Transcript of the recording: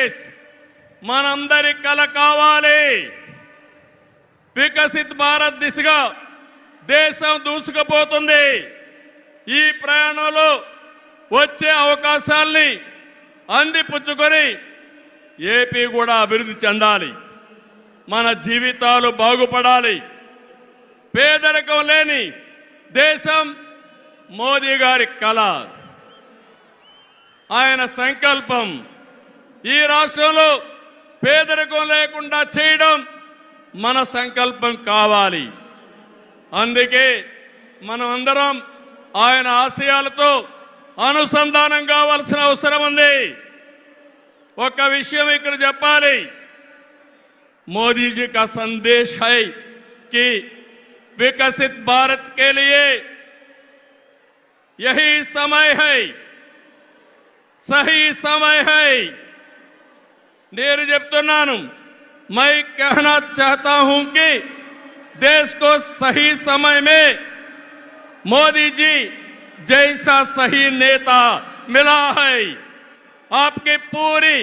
ఆంధ్రప్రదేశ్ మనందరి కల కావాలి. వికసిత్ భారత్ దిశగా దేశం దూసుకుపోతుంది. ఈ ప్రయాణంలో వచ్చే అవకాశాల్ని అందిపుచ్చుకొని ఏపీ కూడా అభివృద్ధి చెందాలి. మన జీవితాలు బాగుపడాలి. పేదరికం లేని దేశం మోదీ గారి కల, ఆయన సంకల్పం. ఈ రాష్ట్రంలో పేదరికం లేకుండా చేయడం మన సంకల్పం కావాలి. అందుకే మనం అందరం ఆయన ఆశయాలతో అనుసంధానం కావాల్సిన అవసరం ఉంది. ఒక విషయం ఇక్కడ చెప్పాలి. मोदी जी का संदेश है कि विकसित भारत के लिए यही समय है, सही समय है. నేను చెప్తున్నాను, मैं कहना चाहता हूं कि देश को सही समय में मोदी जी जैसा सही नेता मिला है. आपकी पूरी